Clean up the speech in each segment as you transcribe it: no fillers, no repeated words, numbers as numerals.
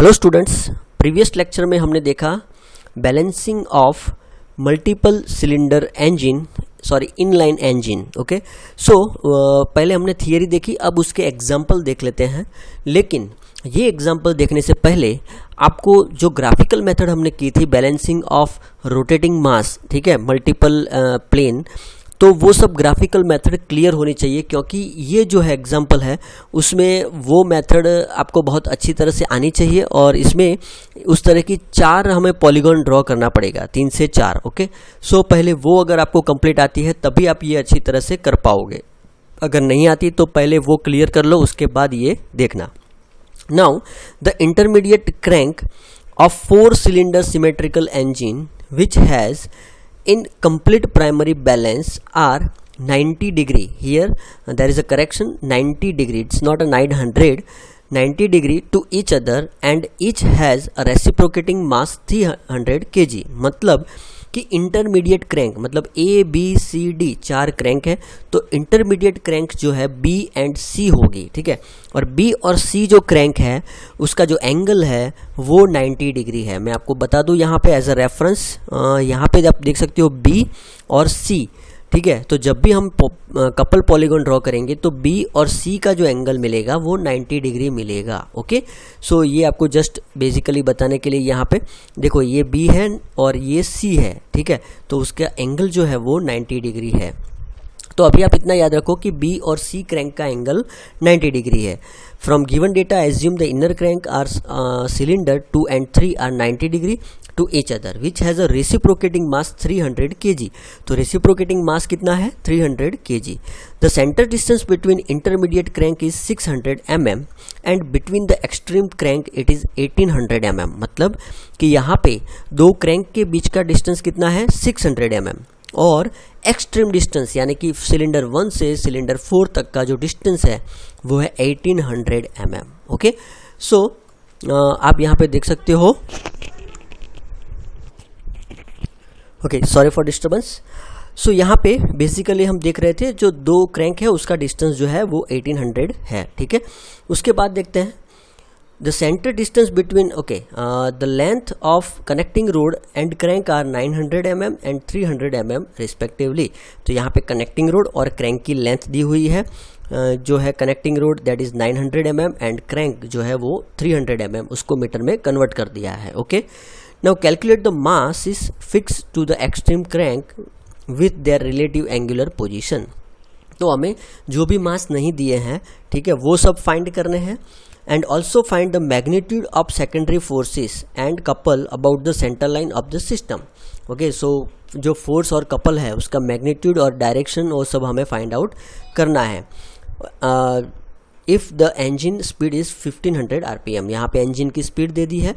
Hello students, previous lecture में हमने देखा balancing of multiple cylinder engine inline engine. Okay, so पहले हमने थियरी देखी, अब उसके एग्जाम्पल देख लेते हैं। लेकिन ये एग्जाम्पल देखने से पहले आपको जो ग्राफिकल मेथड हमने की थी बैलेंसिंग ऑफ रोटेटिंग मास, ठीक है, मल्टीपल प्लेन, तो वो सब ग्राफिकल मेथड क्लियर होनी चाहिए, क्योंकि ये जो है एग्जाम्पल है उसमें वो मेथड आपको बहुत अच्छी तरह से आनी चाहिए और इसमें उस तरह की 4 हमें पॉलीगॉन ड्रॉ करना पड़ेगा, 3 से 4। ओके, सो पहले वो अगर आपको कंप्लीट आती है तभी आप ये अच्छी तरह से कर पाओगे। अगर नहीं आती तो पहले वो क्लियर कर लो, उसके बाद ये देखना। Now the intermediate crank of 4 cylinder symmetrical engine which has in complete primary balance are 90 degree. Here there is a correction, 90 degree, it's not a 900, 90 degree to each other and each has a reciprocating mass 300 kg। मतलब कि intermediate crank मतलब A B C D 4 crank है, तो intermediate crank जो है B and सी होगी, ठीक है। और बी और सी जो क्रैंक है उसका जो एंगल है वो 90 डिग्री है। मैं आपको बता दूं यहाँ पे एज अ रेफरेंस, यहाँ पे आप देख सकते हो बी और सी, ठीक है। तो जब भी हम कपल पॉलीगॉन ड्रॉ करेंगे तो बी और सी का जो एंगल मिलेगा वो 90 डिग्री मिलेगा। ओके, सो ये आपको जस्ट बेसिकली बताने के लिए यहाँ पे देखो, ये बी है और ये सी है, ठीक है, तो उसका एंगल जो है वो 90 डिग्री है। तो अभी आप इतना याद रखो कि बी और सी क्रैंक का एंगल 90 डिग्री है। From given data assume the inner crank or cylinder 2 and 3 are 90 degree to each other which has a reciprocating mass 300 kg। तो reciprocating mass कितना है 300 kg। The center distance between intermediate crank is 600 mm and between the extreme crank it is 1800 mm। मतलब कि यहाँ पे दो crank के बीच का डिस्टेंस कितना है 600 mm और एक्सट्रीम डिस्टेंस यानी कि सिलेंडर 1 से सिलेंडर 4 तक का जो डिस्टेंस है वो है 1800 mm। ओके, सो आप यहाँ पे देख सकते हो। Okay, sorry for disturbance. So यहाँ पे बेसिकली हम देख रहे थे जो दो क्रैंक है उसका डिस्टेंस जो है वो 1800 है, ठीक है। उसके बाद देखते हैं the centre distance between, okay, the length of connecting rod and crank are 900 mm and 300 mm respectively. तो यहाँ पे कनेक्टिंग रोड और क्रैंक की लेंथ दी हुई है, जो है connecting rod that is 900 mm and crank जो है वो 300 mm, उसको मीटर में कन्वर्ट कर दिया है। Okay, now calculate the mass is fixed to the extreme crank with their relative angular position। तो हमें जो भी मास नहीं दिए हैं, ठीक है, वो सब फाइंड करने हैं। And also find the magnitude of secondary forces and couple about the centre line of the system. Okay, so जो फोर्स और कपल है उसका मैग्नीट्यूड और डायरेक्शन वो सब हमें फाइंड आउट करना है। If the engine speed is 1500 RPM, यहाँ पे इंजन की स्पीड दे दी है।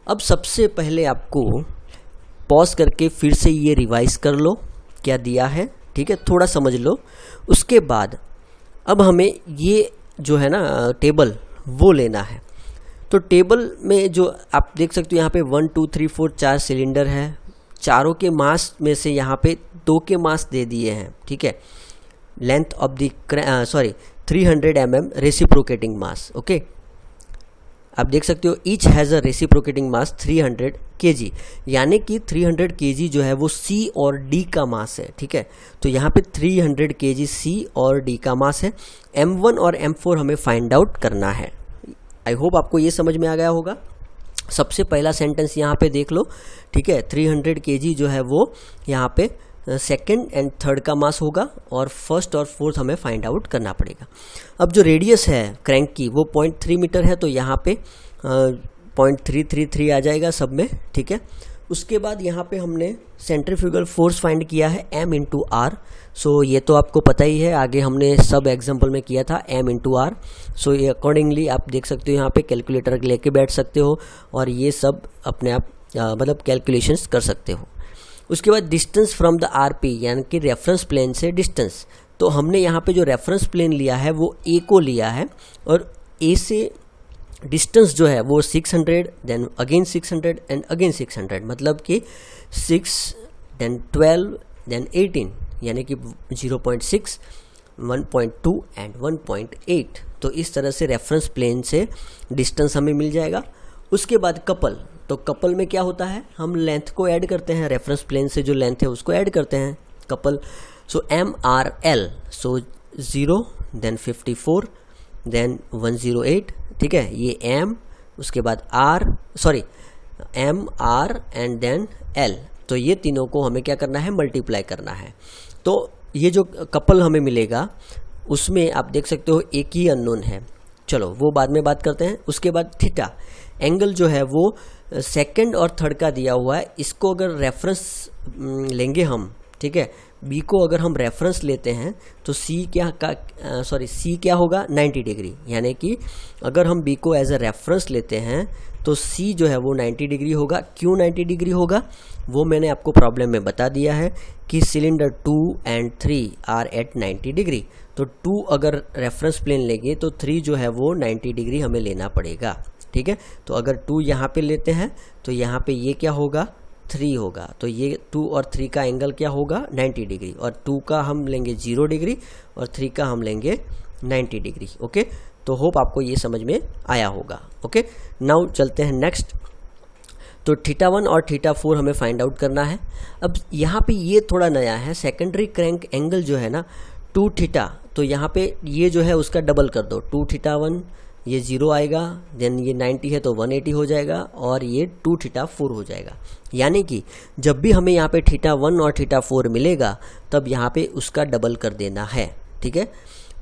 अब सबसे पहले आपको पॉज करके फिर से ये रिवाइज कर लो क्या दिया है, ठीक है, थोड़ा समझ लो। उसके बाद अब हमें ये जो है ना टेबल वो लेना है। तो टेबल में जो आप देख सकते हो यहाँ पे 1 2 3 4 4 सिलेंडर है, चारों के मास में से यहाँ पे 2 के मास दे दिए हैं, ठीक है। Length of the 300 mm reciprocating mass. Okay, आप देख सकते हो each has a reciprocating mass 300 kg, यानी कि 300 kg जो है वो C और D का मास है, ठीक है। तो यहाँ पे 300 kg C और D का मास है। M1 और M4 हमें फाइंड आउट करना है। आई होप आपको ये समझ में आ गया होगा। सबसे पहला सेंटेंस यहाँ पे देख लो, ठीक है, 300 kg जो है वो यहाँ पे सेकेंड एंड थर्ड का मास होगा और फर्स्ट और फोर्थ हमें फाइंड आउट करना पड़ेगा। अब जो रेडियस है क्रैंक की वो 0.3 मीटर है, तो यहाँ पे 0.333 आ जाएगा सब में, ठीक है। उसके बाद यहाँ पे हमने सेंट्रीफ्यूगल फोर्स फाइंड किया है M × R। सो ये तो आपको पता ही है, आगे हमने सब एग्जाम्पल में किया था M × R। सो ये अकॉर्डिंगली आप देख सकते हो, यहाँ पे कैलकुलेटर लेके बैठ सकते हो और ये सब अपने आप मतलब कैलकुलेशंस कर सकते हो। उसके बाद डिस्टेंस फ्रॉम द RP यानी कि रेफरेंस प्लेन से डिस्टेंस। तो हमने यहाँ पे जो रेफरेंस प्लेन लिया है वो A को लिया है और A से डिस्टेंस जो है वो 600 देन अगेन 600 एंड अगेन 600, मतलब कि 6 देन 12 देन 18, यानी कि 0.6 1.2 एंड 1.8। तो इस तरह से रेफरेंस प्लेन से डिस्टेंस हमें मिल जाएगा। उसके बाद कपल, तो कपल में क्या होता है, हम लेंथ को ऐड करते हैं, रेफरेंस प्लेन से जो लेंथ है उसको ऐड करते हैं कपल। सो MRL, सो 0 देन 54 देन 108, ठीक है, ये M, उसके बाद MR एंड देन L, तो ये तीनों को हमें क्या करना है, मल्टीप्लाई करना है। तो ये जो कपल हमें मिलेगा उसमें आप देख सकते हो एक ही अननोन है, चलो वो बाद में बात करते हैं। उसके बाद थीटा एंगल जो है वो सेकंड और थर्ड का दिया हुआ है, इसको अगर रेफरेंस लेंगे हम, ठीक है, बी को अगर हम रेफरेंस लेते हैं तो सी क्या होगा, 90 डिग्री, यानी कि अगर हम बी को एज अ रेफरेंस लेते हैं तो सी जो है वो 90 डिग्री होगा। क्यों 90 डिग्री होगा वो मैंने आपको प्रॉब्लम में बता दिया है कि cylinder 2 and 3 are at 90 degree, तो 2 अगर रेफरेंस प्लेन लेंगे तो 3 जो है वो 90 डिग्री हमें लेना पड़ेगा, ठीक है। तो अगर 2 यहाँ पे लेते हैं तो यहाँ पे ये क्या होगा, 3 होगा, तो ये 2 और 3 का एंगल क्या होगा, 90 डिग्री, और 2 का हम लेंगे 0 डिग्री और 3 का हम लेंगे 90 डिग्री। ओके, तो होप आपको ये समझ में आया होगा। ओके, नाउ चलते हैं नेक्स्ट। तो θ1 और θ4 हमें फाइंड आउट करना है। अब यहाँ पे ये थोड़ा नया है, सेकेंडरी क्रैंक एंगल जो है ना 2θ, तो यहाँ पे ये जो है उसका डबल कर दो, 2θ1 ये 0 आएगा, देन ये 90 है तो 180 हो जाएगा और ये 2θ4 हो जाएगा। यानी कि जब भी हमें यहाँ पे θ1 और θ4 मिलेगा तब यहाँ पे उसका डबल कर देना है, ठीक है।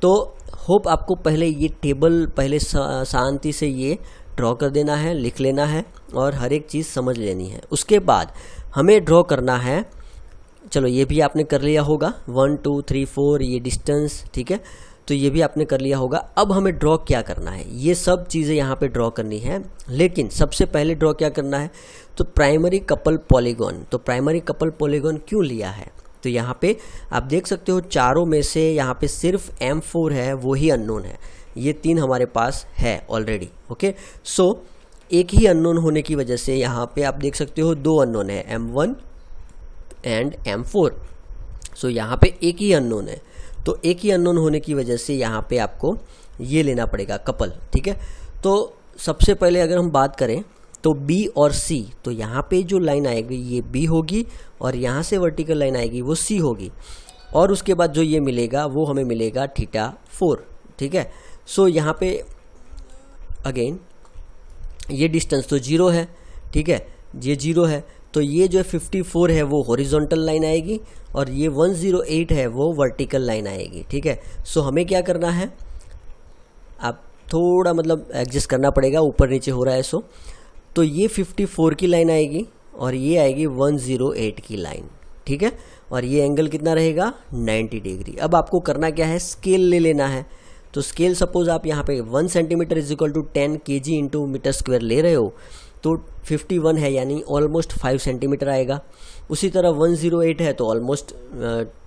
तो होप आपको पहले ये टेबल पहले शांति से ये ड्रॉ कर देना है, लिख लेना है और हर एक चीज़ समझ लेनी है। उसके बाद हमें ड्रॉ करना है, चलो ये भी आपने कर लिया होगा, 1 2 3 4 ये डिस्टेंस, ठीक है, तो ये भी आपने कर लिया होगा। अब हमें ड्रॉ क्या करना है, ये सब चीज़ें यहाँ पे ड्रॉ करनी है, लेकिन सबसे पहले ड्रॉ क्या करना है, तो प्राइमरी कपल पॉलीगॉन। तो प्राइमरी कपल पॉलीगॉन क्यों लिया है, तो यहाँ पे आप देख सकते हो चारों में से यहाँ पे सिर्फ M4 है, वो ही अननोन है, ये 3 हमारे पास है ऑलरेडी। ओके, सो एक ही अननोन होने की वजह से यहाँ पे आप देख सकते हो 2 अननोन है, M1 एंड M4। सो यहाँ पे एक ही अननोन है, तो एक ही अननोन होने की वजह से यहाँ पे आपको ये लेना पड़ेगा कपल, ठीक है। तो सबसे पहले अगर हम बात करें तो B और C, तो यहाँ पे जो लाइन आएगी ये B होगी और यहाँ से वर्टिकल लाइन आएगी वो C होगी, और उसके बाद जो ये मिलेगा वो हमें मिलेगा θ4, ठीक है। सो यहाँ पे अगेन ये डिस्टेंस तो 0 है, ठीक है, ये 0 है, तो ये जो 54 है वो हॉरिजॉन्टल लाइन आएगी और ये 108 है वो वर्टिकल लाइन आएगी, ठीक है। सो हमें क्या करना है, आप थोड़ा मतलब एडजस्ट करना पड़ेगा, ऊपर नीचे हो रहा है। सो तो ये 54 की लाइन आएगी और ये आएगी 108 की लाइन, ठीक है, और ये एंगल कितना रहेगा, 90 डिग्री। अब आपको करना क्या है, स्केल ले लेना है। तो स्केल सपोज आप यहाँ पे 1 centimetre is equal to 10 kg into metre square ले रहे हो, तो 51 है यानी ऑलमोस्ट 5 सेंटीमीटर आएगा। उसी तरह 108 है तो ऑलमोस्ट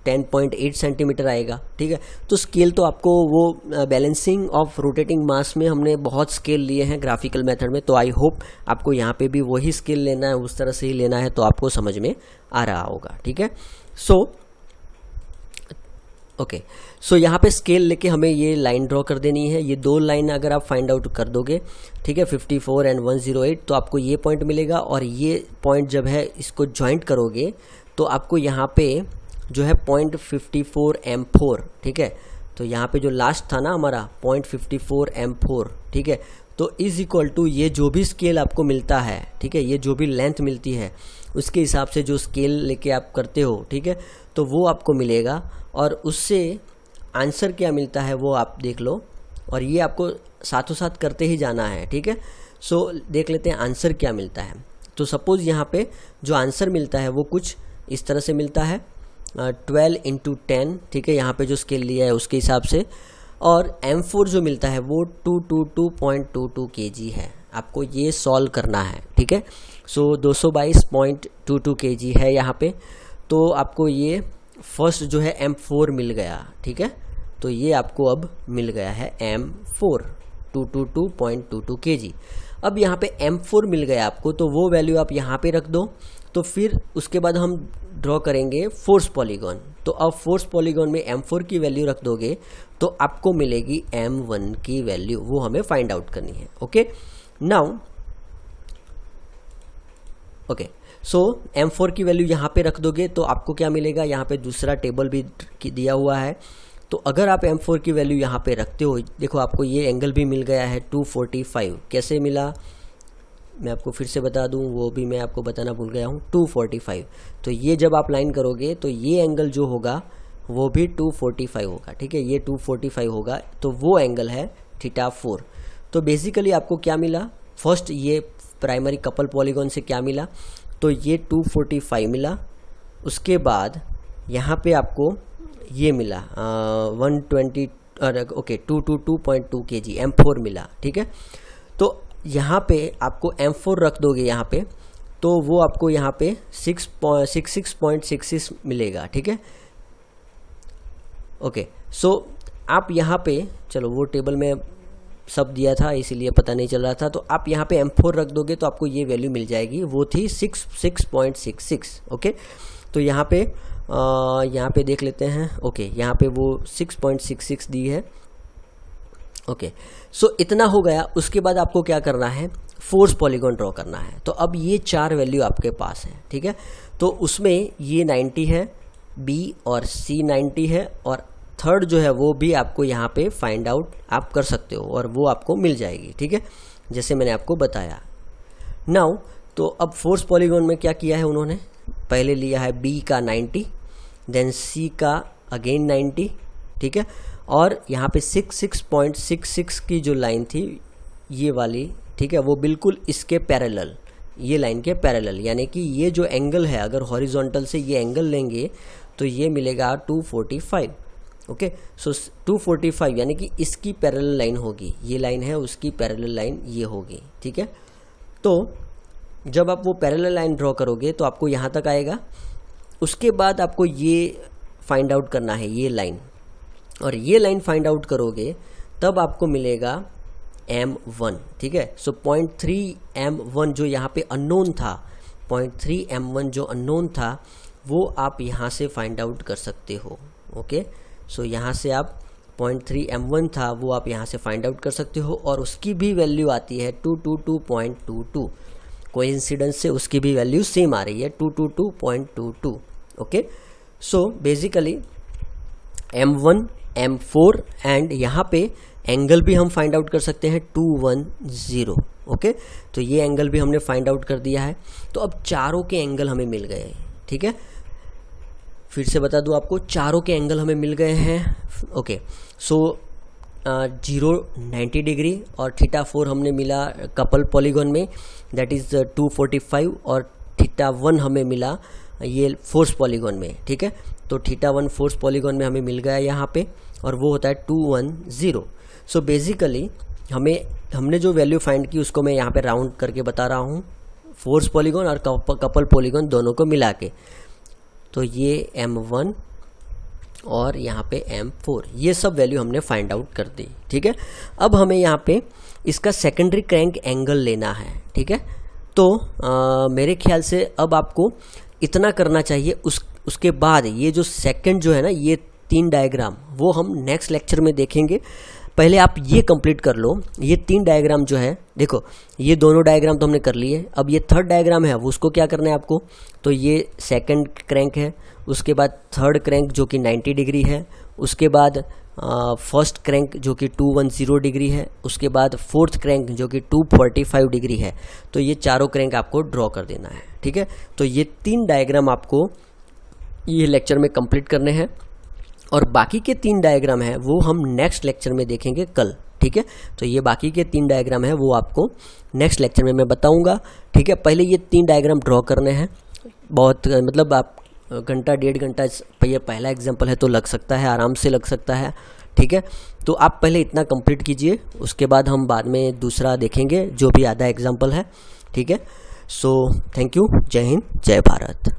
10.8 सेंटीमीटर आएगा, ठीक है। तो स्केल तो आपको वो बैलेंसिंग ऑफ रोटेटिंग मास में हमने बहुत स्केल लिए हैं ग्राफिकल मेथड में, तो आई होप आपको यहाँ पे भी वही स्केल लेना है, उस तरह से ही लेना है, तो आपको समझ में आ रहा होगा, ठीक है। सो ओके, सो यहाँ पे स्केल लेके हमें ये लाइन ड्रॉ कर देनी है। ये 2 लाइन अगर आप फाइंड आउट कर दोगे, ठीक है, 54 एंड 108, तो आपको ये पॉइंट मिलेगा, और ये पॉइंट जब है इसको ज्वाइंट करोगे तो आपको यहाँ पे जो है पॉइंट 54 M4, ठीक है। तो यहाँ पे जो लास्ट था ना हमारा पॉइंट 54 M4, ठीक है, तो इज इक्वल टू ये जो भी स्केल आपको मिलता है, ठीक है, ये जो भी लेंथ मिलती है उसके हिसाब से जो स्केल लेके आप करते हो, ठीक है, तो वो आपको मिलेगा, और उससे आंसर क्या मिलता है वो आप देख लो, और ये आपको साथों साथ करते ही जाना है, ठीक है। सो देख लेते हैं आंसर क्या मिलता है। तो सपोज़ यहाँ पे जो आंसर मिलता है वो कुछ इस तरह से मिलता है, 12 × 10, ठीक है, यहाँ पे जो स्केल लिया है उसके हिसाब से, और M4 जो मिलता है वो 222.22 kg है। आपको ये सॉल्व करना है, ठीक है। सो 222.22 kg है यहाँ पे, तो आपको ये फर्स्ट जो है M4 मिल गया, ठीक है, तो ये आपको अब मिल गया है M4 222.22 kg। अब यहाँ पे M4 मिल गया आपको, तो वो वैल्यू आप यहाँ पे रख दो। तो फिर उसके बाद हम ड्रॉ करेंगे फोर्स पॉलीगॉन। तो अब फोर्स पॉलीगॉन में M4 की वैल्यू रख दोगे तो आपको मिलेगी M1 की वैल्यू, वो हमें फाइंड आउट करनी है। ओके, नाउ ओके, सो M4 की वैल्यू यहाँ पे रख दोगे तो आपको क्या मिलेगा, यहाँ पे दूसरा टेबल भी दिया हुआ है। तो अगर आप M4 की वैल्यू यहाँ पे रखते हो, देखो आपको ये एंगल भी मिल गया है 245। कैसे मिला मैं आपको फिर से बता दूं, वो भी मैं आपको बताना भूल गया हूँ, 245। तो ये जब आप लाइन करोगे तो ये एंगल जो होगा वो भी 245 होगा, ठीक है, ये 245 होगा, तो वो एंगल है θ4। तो बेसिकली आपको क्या मिला, फर्स्ट ये प्राइमरी कपल पॉलीगॉन से क्या मिला, तो ये 245 मिला। उसके बाद यहाँ पे आपको ये मिला 120 ओके 222.2 kg M4 मिला, ठीक है। तो यहाँ पे आपको M4 रख दोगे यहाँ पे, तो वो आपको यहाँ पे 66.66 मिलेगा, ठीक है। ओके, सो आप यहाँ पे, चलो वो टेबल में सब दिया था इसीलिए पता नहीं चल रहा था, तो आप यहाँ पे M4 रख दोगे तो आपको ये वैल्यू मिल जाएगी, वो थी 66.66। ओके, तो यहाँ पे देख लेते हैं। ओके, यहाँ पे वो 6.66 दी है। ओके, सो इतना हो गया। उसके बाद आपको क्या करना है, फोर्स पॉलीगॉन ड्रॉ करना है। तो अब ये 4 वैल्यू आपके पास है, ठीक है। तो उसमें ये 90 है, B और C 90 है, और थर्ड जो है वो भी आपको यहाँ पे फाइंड आउट आप कर सकते हो और वो आपको मिल जाएगी, ठीक है, जैसे मैंने आपको बताया। नाउ तो अब फोर्स पॉलीगॉन में क्या किया है उन्होंने, पहले लिया है B का 90, देन C का अगेन 90, ठीक है, और यहाँ पे 66.66 की जो लाइन थी ये वाली, ठीक है, वो बिल्कुल इसके पैरेलल, ये लाइन के पैरेलल, यानी कि ये जो एंगल है, अगर हॉरिजॉन्टल से ये एंगल लेंगे तो ये मिलेगा 245। ओके, सो 245 यानी कि इसकी पैरेलल लाइन होगी, ये लाइन है, उसकी पैरेलल लाइन ये होगी, ठीक है। तो जब आप वो पैरेलल लाइन ड्रॉ करोगे तो आपको यहाँ तक आएगा। उसके बाद आपको ये फाइंड आउट करना है, ये लाइन, और ये लाइन फाइंड आउट करोगे तब आपको मिलेगा M1, ठीक है। सो 0.3 M1 जो यहाँ पे अननोन था, 0.3 M1 जो अननोन था वो आप यहाँ से फाइंड आउट कर सकते हो। ओके, सो यहाँ से आप 0.3 M1 था वो आप यहाँ से फाइंड आउट कर सकते हो, और उसकी भी वैल्यू आती है 222.22। कोइंसिडेंस से उसकी भी वैल्यू सेम आ रही है 222.22। Okay, so basically M1, M4 and यहाँ पे एंगल भी हम फाइंड आउट कर सकते हैं 210। ओके, तो ये एंगल भी हमने फाइंड आउट कर दिया है। तो अब चारों के एंगल हमें मिल गए, ठीक है। फिर से बता दूं आपको, चारों के एंगल हमें मिल गए हैं। ओके, सो 0 90 डिग्री और θ4 हमने मिला कपल पॉलीगॉन में, दैट इज़ 245, और θ1 हमें मिला ये फोर्स पॉलीगॉन में, ठीक है। तो θ1 फोर्स पॉलीगॉन में हमें मिल गया यहाँ पे, और वो होता है 210। सो बेसिकली हमने जो वैल्यू फाइंड की उसको मैं यहाँ पे राउंड करके बता रहा हूँ, फोर्स पॉलीगॉन और कपल पॉलीगॉन दोनों को मिला के। तो ये M1 और यहाँ पे M4, ये सब वैल्यू हमने फाइंड आउट कर दी, ठीक है। अब हमें यहाँ पे इसका सेकेंडरी क्रैंक एंगल लेना है, ठीक है। तो मेरे ख्याल से अब आपको इतना करना चाहिए। उसके बाद ये जो सेकंड जो है ना, ये 3 डायग्राम वो हम नेक्स्ट लेक्चर में देखेंगे। पहले आप ये कंप्लीट कर लो। ये 3 डायग्राम जो है, देखो ये दोनों डायग्राम तो हमने कर लिए। अब ये थर्ड डायग्राम है, वो उसको क्या करना है आपको, तो ये सेकंड क्रैंक है, उसके बाद थर्ड क्रैंक जो कि 90 डिग्री है, उसके बाद फर्स्ट क्रैंक जो कि 210 डिग्री है, उसके बाद फोर्थ क्रैंक जो कि 245 डिग्री है। तो ये चारों क्रैंक आपको ड्रॉ कर देना है, ठीक है। तो ये 3 डायग्राम आपको ये लेक्चर में कंप्लीट करने हैं, और बाकी के 3 डायग्राम है वो हम नेक्स्ट लेक्चर में देखेंगे कल, ठीक है। तो ये बाकी के 3 डायग्राम है वो आपको नेक्स्ट लेक्चर में मैं बताऊंगा, ठीक है। पहले ये 3 डायग्राम ड्रॉ करने हैं, बहुत मतलब आप घंटा 1.5 घंटा, ये पहला एग्जाम्पल है तो लग सकता है, आराम से लग सकता है, ठीक है। तो आप पहले इतना कंप्लीट कीजिए, उसके बाद हम बाद में दूसरा देखेंगे जो भी आधा एग्जाम्पल है, ठीक है। सो थैंक यू, जय हिंद, जय भारत।